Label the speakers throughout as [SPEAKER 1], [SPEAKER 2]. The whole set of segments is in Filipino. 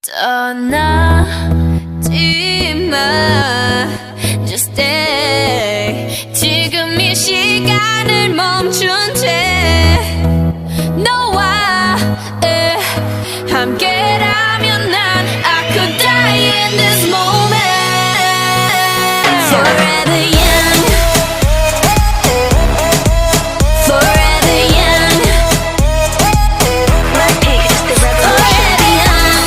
[SPEAKER 1] 떠나지 마, just stay. 지금 이 시간을 멈춘 채 너와 함께라면 난 I could die in this moment. Forever young, forever young. My peak is the revolution. Forever young.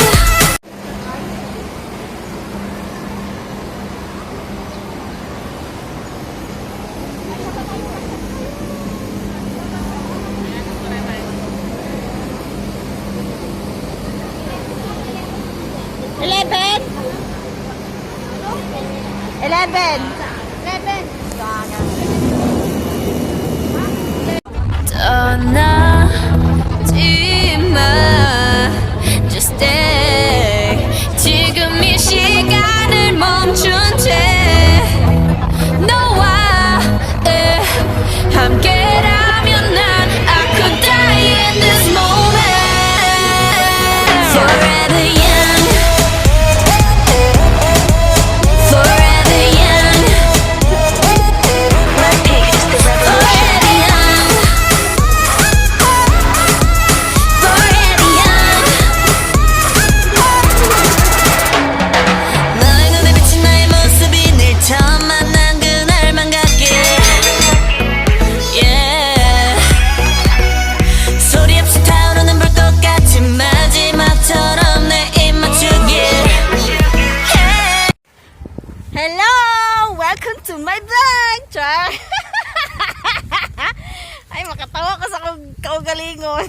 [SPEAKER 1] 11. 떠나지 마, just stay. 지금 이 시간을 멈춘 채 너와 함께라면 난 I could die in this moment. Forever young, forever young. My peak is the revolution. Forever young, forever young. 너의 눈에 비친 나의 모습이 늘 처음 만난 그날만 같게. Yeah. 소리 없이 타오르는 불꽃같이 마지막처럼 내 입 맞추길.
[SPEAKER 2] Hello! Welcome to my vlog! Char! Ay, makatawa ka sa kaugalingon.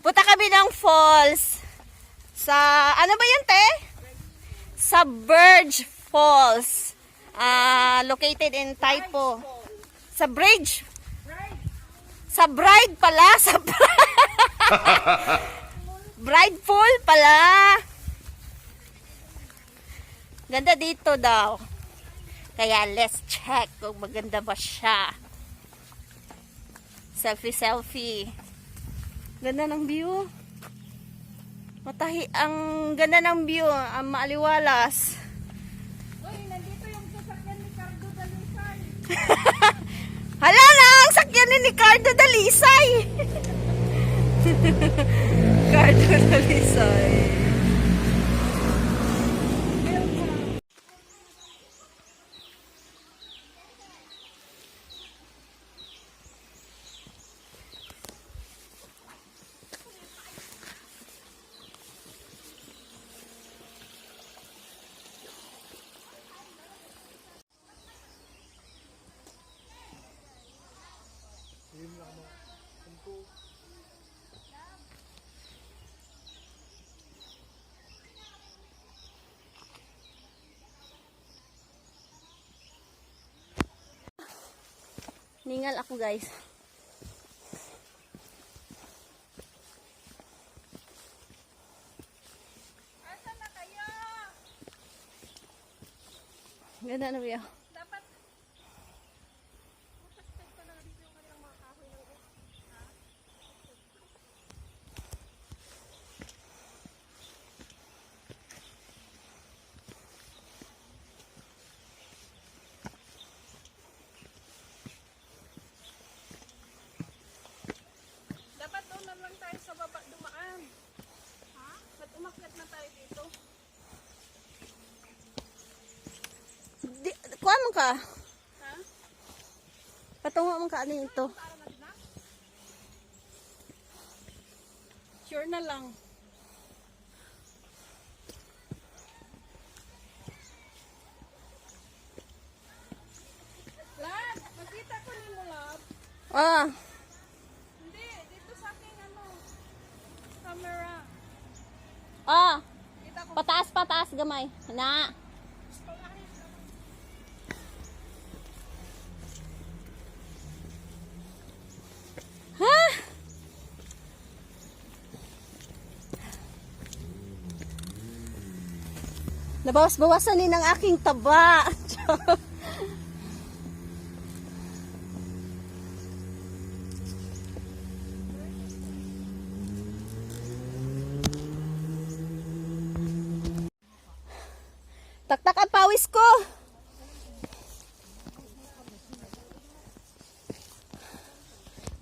[SPEAKER 2] Punta kami ng falls. Sa, ano ba yun, te? Sa Burge Falls. Located in Taipo. Sa Bridge. Sa Bride pala. Sa Bride Pool pala. Ganda dito daw. Kaya let's check kung maganda ba siya. Selfie. Ganda ng view. Ang ganda ng view. Ang maaliwalas.
[SPEAKER 3] Uy, nandito yung sasakyan ni Cardo Dalisay.
[SPEAKER 2] Hala na! Ang sakyan ni Cardo Dalisay! Cardo Dalisay. Ningal ako, guys.
[SPEAKER 3] Asa na kayo?
[SPEAKER 2] Ganda na view.
[SPEAKER 3] Dapat mapastag ko lang dito yung kanilang mga kahoy ng ha? Dapat doon na lang tayo sa baba dumaan. Ha? Ba't umakyat na tayo dito?
[SPEAKER 2] Kuha mo ka.
[SPEAKER 3] Ha?
[SPEAKER 2] Patungo mo ka. Ano yun ito?
[SPEAKER 3] Para na? Sure na lang. Lab, makita ko ni mo, Lab. Hindi, dito sa aking camera. Kita ko.
[SPEAKER 2] Pataas gamay. Na. Ha? Nabawas-bawasan din ang aking taba. Taktak ang pawis ko.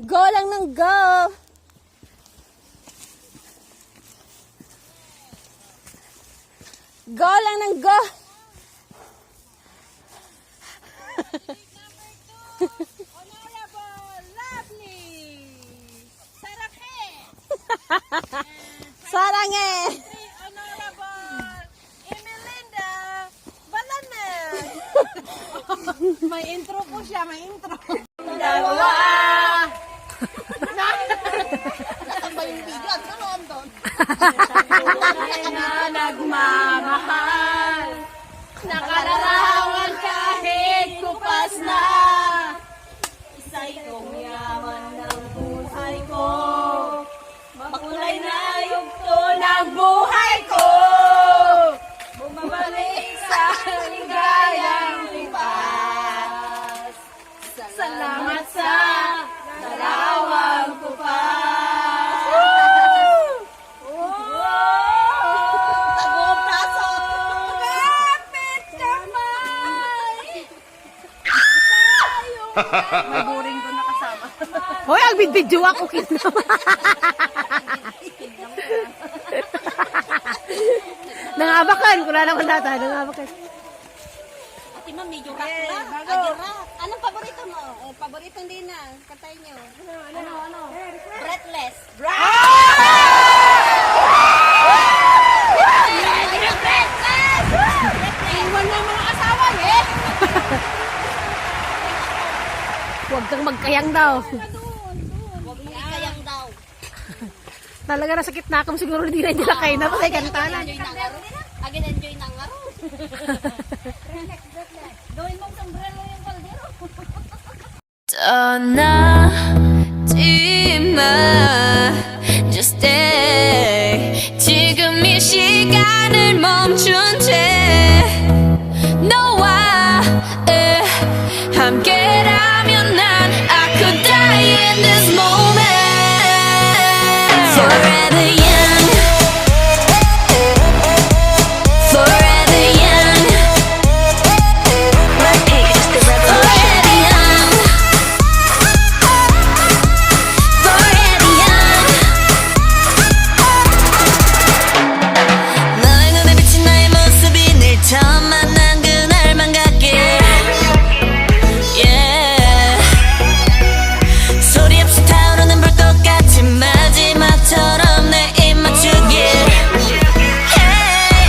[SPEAKER 2] Go lang ng go. Go lang ng go.
[SPEAKER 3] Honorable, lovely, Sarake.
[SPEAKER 2] Sarange.
[SPEAKER 3] Honorable, Emelinda, Balanan. May intro po siya, may intro. Dalawa.
[SPEAKER 2] Nakambay yung video. At naman doon.
[SPEAKER 3] Na nagmamahal, nakalarawan kahit kupas na. Isa'y kong yaman ng buhay ko, makulay na yugto ng buhay ko. Bumabalik sa ligayang lipas. Salamat sa larawang kupas.
[SPEAKER 2] Tagong braso.
[SPEAKER 3] Kapit kamay. May boring doon nakasama.
[SPEAKER 2] Hoy, ang video ako kita. Nangabakan, kung naman data, nangabakan.
[SPEAKER 3] Ate ma'am, medyo rock na.
[SPEAKER 2] Anong paborito mo? Paborito din na, katay nyo. Ano? Breathless.
[SPEAKER 3] Iwan na mga asawa eh.
[SPEAKER 2] Huwag kang magkayang daw.
[SPEAKER 3] Huwag mo ikayang daw.
[SPEAKER 2] Talaga nasakit na akong siguro hindi na nila kayo na patay kantanan.
[SPEAKER 3] Agin enjoy na nga ro. Gawin mong sombrero yung kaldero.
[SPEAKER 1] 떠나지 마 Just stay 지금 이 시간을 멈춘 채 너와 함께라면 난 I could die in this moment Forever young Forever young My page is the revolution Forever young 너의 눈에 비친 나의 모습이 늘 처음 만난 그날만 같게 Yeah 소리 없이 타오르는 불꽃같이 마지막처럼 내 입 맞추길 Hey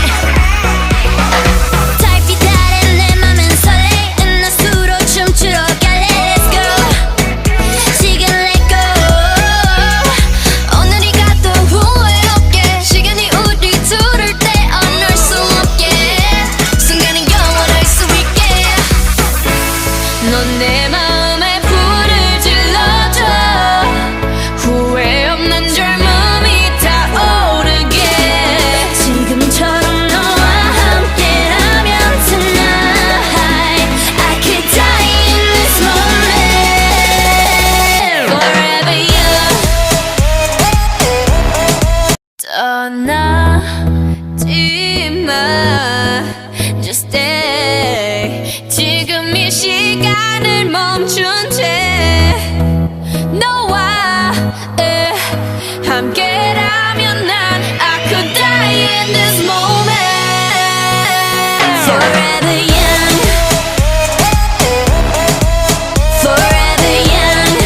[SPEAKER 1] 달빛 아래 내 맘은 설레는 낮수로 춤추러 갈래 Let's go 지금 let go 오늘이 가도 후회 없게 시간이 우리 둘을 떼어놓을 수 없게 순간이 영원할 수 있게 넌 내 마음에 불을 질러줘 후회 없는 젊음이 타오르게 지금처럼 너와 함께라면 tonight I could die in this moment Forever young 떠나지 마 Just stay 지금 이 시간을 멈춘 채 너와 함께라면 난 I could die in this moment Forever young Forever young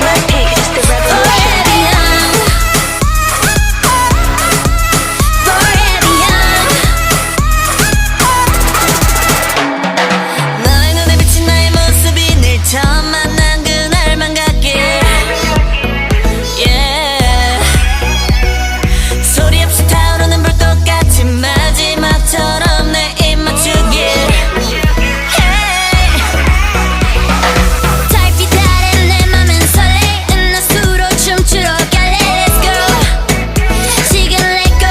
[SPEAKER 1] My page is the revolution Forever young 너의 눈에 비친 나의 모습이 늘 처음 만난 그날만 같게 Yeah 소리 없이 타오르는 불꽃같이 마지막처럼 내 입 맞추길 Hey 달빛 아래 내 맘은 설레는 낮수로 춤추러 갈래 Let's go 지금 let go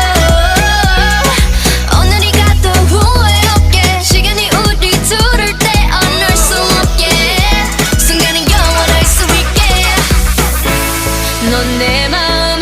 [SPEAKER 1] 오늘이 가도 후회 없게 시간이 우리 둘을 떼어놓을 수 없게 순간이 영원할 수 있게 넌 내 마음